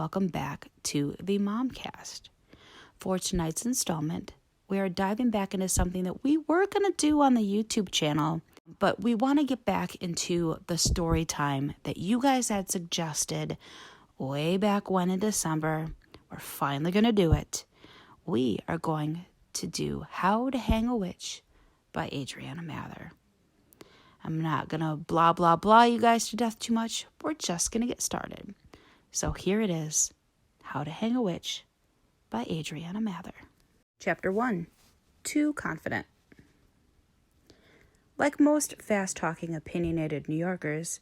welcome back to the MomCast. For tonight's installment, we are diving back into something that we were going to do on the YouTube channel, but we want to get back into the story time that you guys had suggested way back when in December. We're finally going to do it. We are going to do How to Hang a Witch by Adriana Mather. I'm not going to blah, blah, blah you guys to death too much. We're just going to get started. So here it is, How to Hang a Witch by Adriana Mather. Chapter 1, Too Confident. Like most fast-talking, opinionated New Yorkers,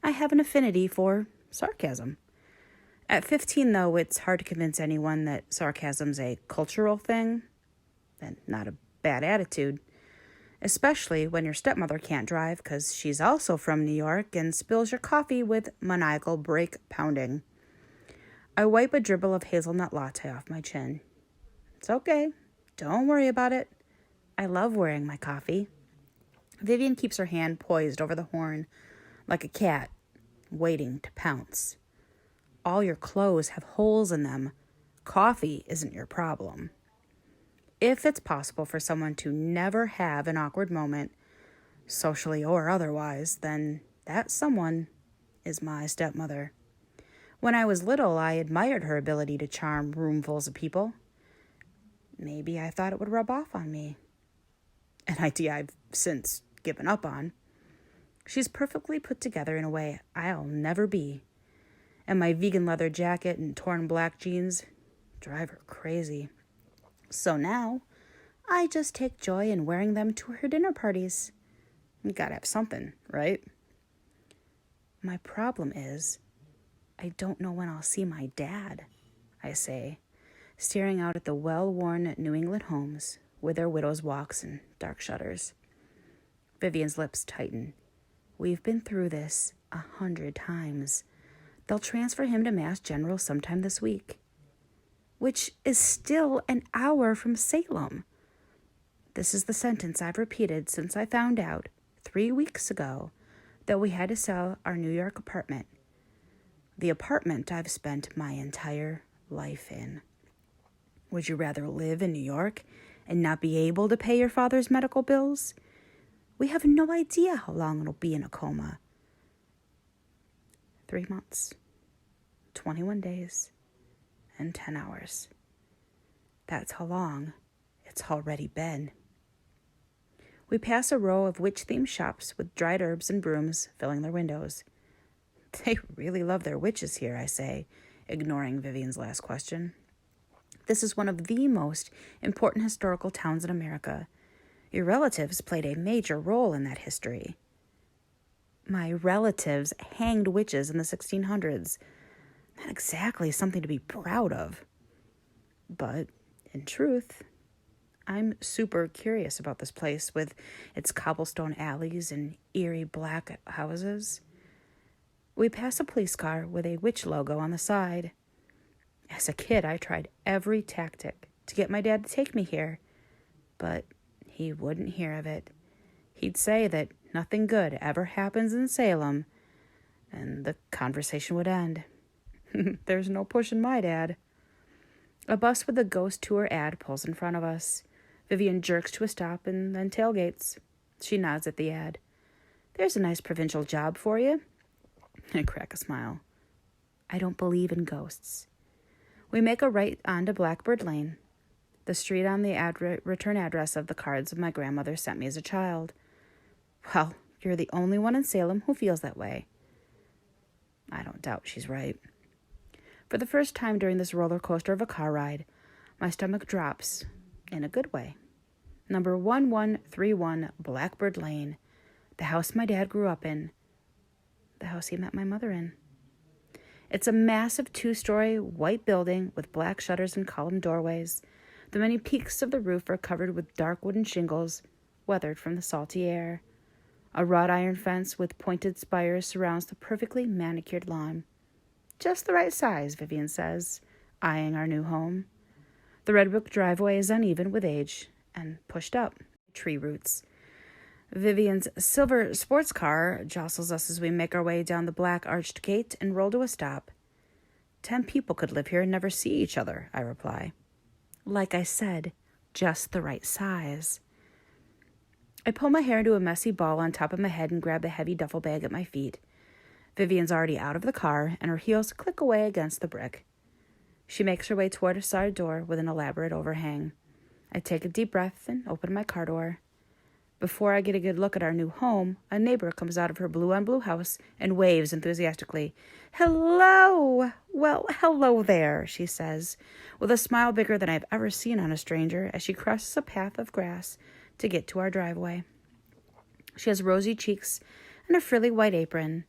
I have an affinity for sarcasm. At 15, though, it's hard to convince anyone that sarcasm's a cultural thing and not a bad attitude, especially when your stepmother can't drive because she's also from New York and spills your coffee with maniacal brake pounding. I wipe a dribble of hazelnut latte off my chin. It's okay. Don't worry about it. I love wearing my coffee. Vivian keeps her hand poised over the horn like a cat, waiting to pounce. All your clothes have holes in them. Coffee isn't your problem. If it's possible for someone to never have an awkward moment, socially or otherwise, then that someone is my stepmother. When I was little, I admired her ability to charm roomfuls of people. Maybe I thought it would rub off on me. An idea I've since given up on. She's perfectly put together in a way I'll never be. And my vegan leather jacket and torn black jeans drive her crazy. So now, I just take joy in wearing them to her dinner parties. You gotta have something, right? My problem is, I don't know when I'll see my dad, I say, staring out at the well-worn New England homes with their widow's walks and dark shutters. Vivian's lips tighten. We've been through this 100 times. They'll transfer him to Mass General sometime this week, which is still an hour from Salem. This is the sentence I've repeated since I found out 3 weeks ago that we had to sell our New York apartment. The apartment I've spent my entire life in. Would you rather live in New York and not be able to pay your father's medical bills? We have no idea how long it'll be in a coma. 3 months, 21 days, and 10 hours. That's how long it's already been. We pass a row of witch-themed shops with dried herbs and brooms filling their windows. They really love their witches here, I say, ignoring Vivian's last question. This is one of the most important historical towns in America. Your relatives played a major role in that history. My relatives hanged witches in the 1600s. Not exactly something to be proud of. But, in truth, I'm super curious about this place with its cobblestone alleys and eerie black houses. We pass a police car with a witch logo on the side. As a kid, I tried every tactic to get my dad to take me here, but he wouldn't hear of it. He'd say that nothing good ever happens in Salem, and the conversation would end. There's no pushing my dad. A bus with a ghost tour ad pulls in front of us. Vivian jerks to a stop and then tailgates. She nods at the ad. There's a nice provincial job for you. I crack a smile. I don't believe in ghosts. We make a right onto Blackbird Lane, the street on the return address of the cards my grandmother sent me as a child. Well, you're the only one in Salem who feels that way. I don't doubt she's right. For the first time during this roller coaster of a car ride, my stomach drops in a good way. Number 1131 Blackbird Lane, the house my dad grew up in, the house he met my mother in. It's a massive 2-story white building with black shutters and columned doorways. The many peaks of the roof are covered with dark wooden shingles, weathered from the salty air. A wrought iron fence with pointed spires surrounds the perfectly manicured lawn. Just the right size, Vivian says, eyeing our new home. The red brick driveway is uneven with age and pushed up tree roots. Vivian's silver sports car jostles us as we make our way down the black arched gate and roll to a stop. 10 people could live here and never see each other, I reply. Like I said, just the right size. I pull my hair into a messy ball on top of my head and grab a heavy duffel bag at my feet. Vivian's already out of the car, and her heels click away against the brick. She makes her way toward a side door with an elaborate overhang. I take a deep breath and open my car door. Before I get a good look at our new home, a neighbor comes out of her blue-on-blue house and waves enthusiastically. "Hello! Well, hello there," she says, with a smile bigger than I've ever seen on a stranger as she crosses a path of grass to get to our driveway. She has rosy cheeks and a frilly white apron.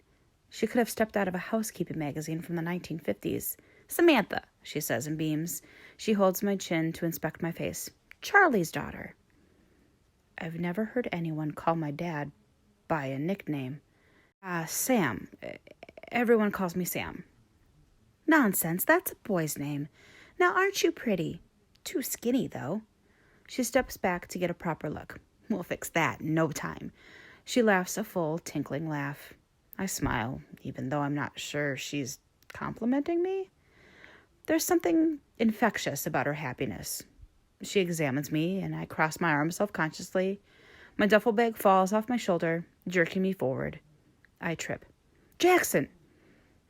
She could have stepped out of a housekeeping magazine from the 1950s. "Samantha," she says and beams. She holds my chin to inspect my face. "Charlie's daughter." I've never heard anyone call my dad by a nickname. Sam. Everyone calls me Sam." "Nonsense, that's a boy's name. Now, aren't you pretty? Too skinny, though." She steps back to get a proper look. "We'll fix that in no time." She laughs a full, tinkling laugh. I smile, even though I'm not sure she's complimenting me. There's something infectious about her happiness. She examines me, and I cross my arms self-consciously. My duffel bag falls off my shoulder, jerking me forward. I trip. "Jackson!"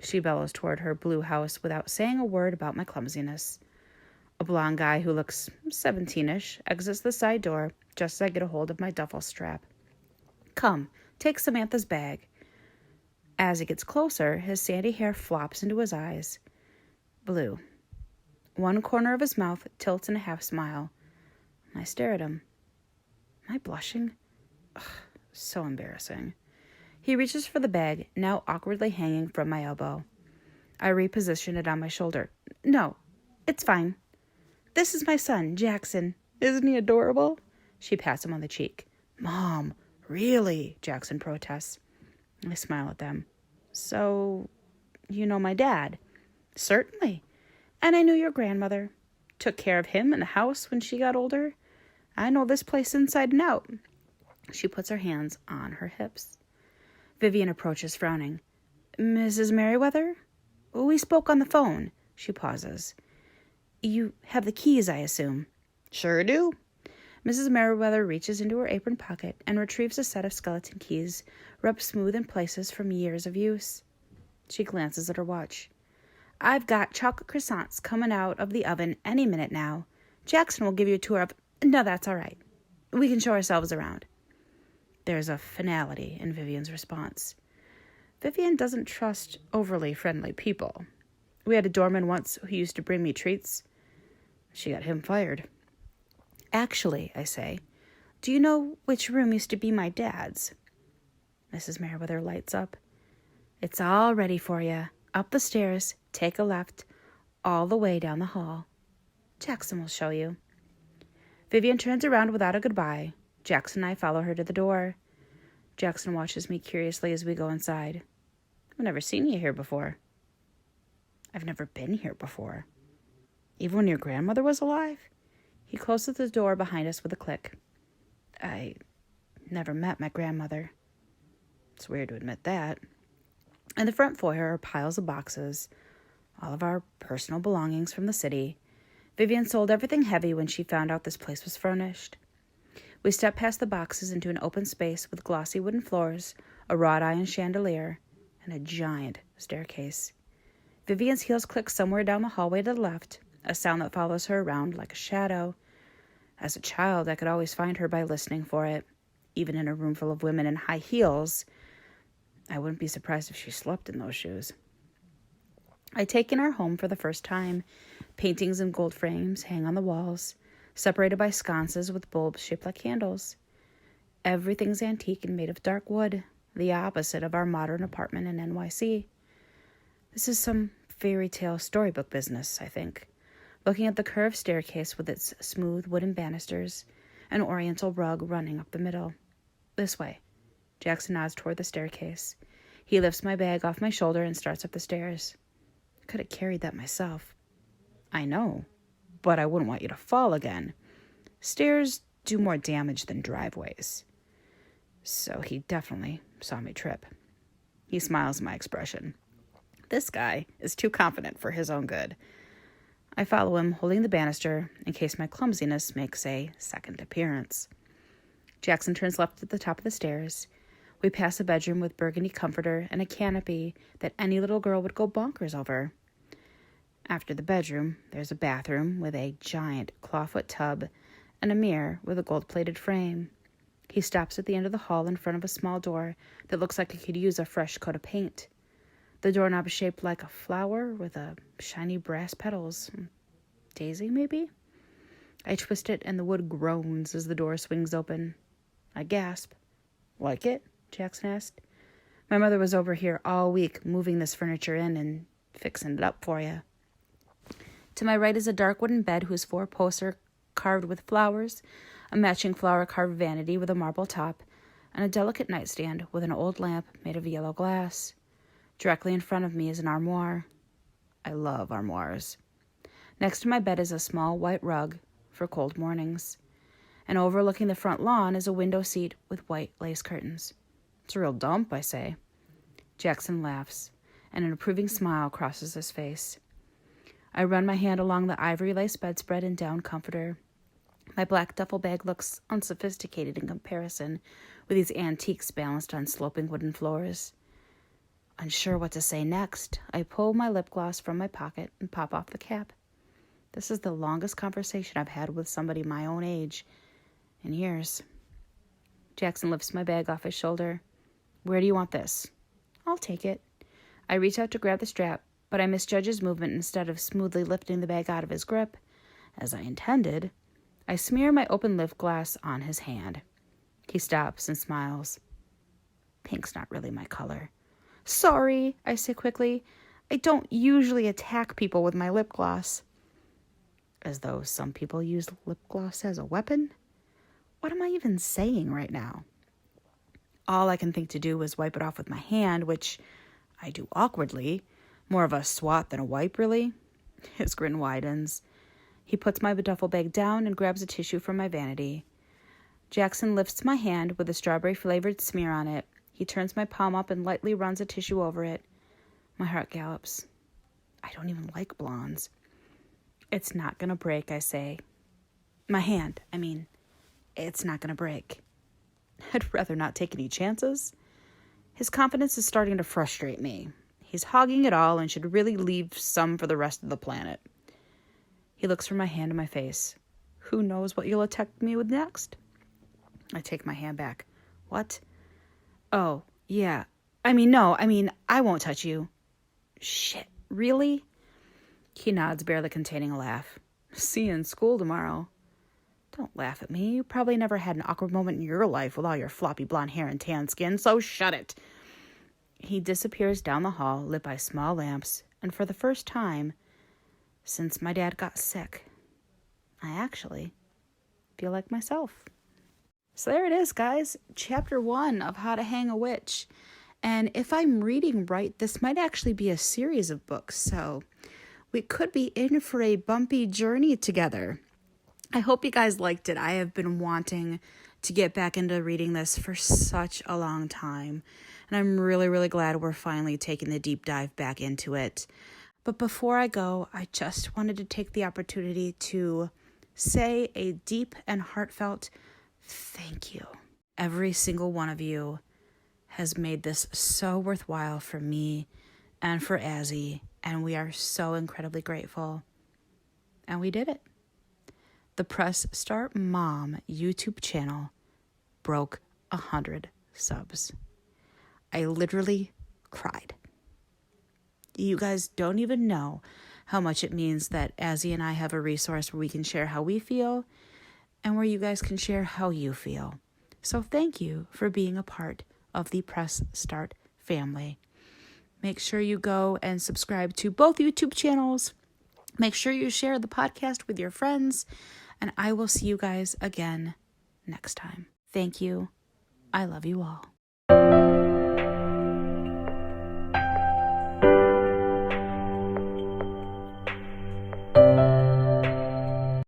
She bellows toward her blue house without saying a word about my clumsiness. A blond guy who looks 17-ish exits the side door just as I get a hold of my duffel strap. "Come, take Samantha's bag." As he gets closer, his sandy hair flops into his eyes. Blue. One corner of his mouth tilts in a half smile. I stare at him. Am I blushing? Ugh, so embarrassing. He reaches for the bag, now awkwardly hanging from my elbow. I reposition it on my shoulder. "No, it's fine. This is my son, Jackson. Isn't he adorable?" She pats him on the cheek. "Mom, really?" Jackson protests. I smile at them. "So, you know my dad?" "Certainly. And I knew your grandmother. Took care of him in the house when she got older. I know this place inside and out." She puts her hands on her hips. Vivian approaches, frowning. "Mrs. Merriweather? We spoke on the phone." She pauses. "You have the keys, I assume?" "Sure do." Mrs. Merriweather reaches into her apron pocket and retrieves a set of skeleton keys, rubbed smooth in places from years of use. She glances at her watch. "I've got chocolate croissants coming out of the oven any minute now. Jackson will give you a tour of—" "No, that's all right. We can show ourselves around." There's a finality in Vivian's response. Vivian doesn't trust overly friendly people. We had a doorman once who used to bring me treats. She got him fired. "Actually," I say, "do you know which room used to be my dad's?" Mrs. Merriweather lights up. "It's all ready for you. Up the stairs, take a left, all the way down the hall. Jackson will show you." Vivian turns around without a goodbye. Jackson and I follow her to the door. Jackson watches me curiously as we go inside. "I've never seen you here before." "I've never been here before." "Even when your grandmother was alive?" He closes the door behind us with a click. "I never met my grandmother." It's weird to admit that. In the front foyer are piles of boxes, all of our personal belongings from the city. Vivian sold everything heavy when she found out this place was furnished. We step past the boxes into an open space with glossy wooden floors, a wrought iron chandelier, and a giant staircase. Vivian's heels click somewhere down the hallway to the left, a sound that follows her around like a shadow. As a child, I could always find her by listening for it, even in a room full of women in high heels. I wouldn't be surprised if she slept in those shoes. I take in our home for the first time. Paintings in gold frames hang on the walls, separated by sconces with bulbs shaped like candles. Everything's antique and made of dark wood, the opposite of our modern apartment in NYC. This is some fairy tale storybook business, I think. Looking at the curved staircase with its smooth wooden banisters, an oriental rug running up the middle. "This way." Jackson nods toward the staircase. He lifts my bag off my shoulder and starts up the stairs. I could have carried that myself. "I know, but I wouldn't want you to fall again. Stairs do more damage than driveways." So he definitely saw me trip. He smiles at my expression. This guy is too confident for his own good. I follow him, holding the banister in case my clumsiness makes a second appearance. Jackson turns left at the top of the stairs. We pass a bedroom with burgundy comforter and a canopy that any little girl would go bonkers over. After the bedroom, there's a bathroom with a giant clawfoot tub and a mirror with a gold-plated frame. He stops at the end of the hall in front of a small door that looks like it could use a fresh coat of paint. The doorknob is shaped like a flower with a shiny brass petals. Daisy, maybe? I twist it and the wood groans as the door swings open. I gasp. Like it? Jackson asked. My mother was over here all week moving this furniture in and fixing it up for you. To my right is a dark wooden bed whose four posts are carved with flowers, a matching flower-carved vanity with a marble top, and a delicate nightstand with an old lamp made of yellow glass. Directly in front of me is an armoire. I love armoires. Next to my bed is a small white rug for cold mornings. And overlooking the front lawn is a window seat with white lace curtains. It's a real dump, I say. Jackson laughs, and an approving smile crosses his face. I run my hand along the ivory lace bedspread and down comforter. My black duffel bag looks unsophisticated in comparison with these antiques balanced on sloping wooden floors. Unsure what to say next, I pull my lip gloss from my pocket and pop off the cap. This is the longest conversation I've had with somebody my own age in years. Jackson lifts my bag off his shoulder. Where do you want this? I'll take it. I reach out to grab the strap, but I misjudge his movement. Instead of smoothly lifting the bag out of his grip, as I intended, I smear my open lip gloss on his hand. He stops and smiles. Pink's not really my color. Sorry, I say quickly. I don't usually attack people with my lip gloss. As though some people use lip gloss as a weapon? What am I even saying right now? All I can think to do is wipe it off with my hand, which I do awkwardly. More of a swat than a wipe, really. His grin widens. He puts my duffel bag down and grabs a tissue from my vanity. Jackson lifts my hand with a strawberry-flavored smear on it. He turns my palm up and lightly runs a tissue over it. My heart gallops. I don't even like blondes. It's not gonna break, I say. My hand, it's not gonna break. I'd rather not take any chances. His confidence is starting to frustrate me. He's hogging it all and should really leave some for the rest of the planet. He looks from my hand to my face. Who knows what you'll attack me with next? I take my hand back. What? Oh, yeah. I won't touch you. Shit, really? He nods, barely containing a laugh. See you in school tomorrow. Don't laugh at me. You probably never had an awkward moment in your life with all your floppy blonde hair and tan skin, so shut it. He disappears down the hall, lit by small lamps, and for the first time since my dad got sick, I actually feel like myself. So there it is, guys. Chapter 1 of How to Hang a Witch. And if I'm reading right, this might actually be a series of books, so we could be in for a bumpy journey together. I hope you guys liked it. I have been wanting to get back into reading this for such a long time, and I'm really, really glad we're finally taking the deep dive back into it. But before I go, I just wanted to take the opportunity to say a deep and heartfelt thank you. Every single one of you has made this so worthwhile for me and for Azzy, and we are so incredibly grateful. And we did it. The Press Start Mom YouTube channel broke 100 subs. I literally cried. You guys don't even know how much it means that Azzy and I have a resource where we can share how we feel and where you guys can share how you feel. So thank you for being a part of the Press Start family. Make sure you go and subscribe to both YouTube channels. Make sure you share the podcast with your friends, and I will see you guys again next time. Thank you. I love you all.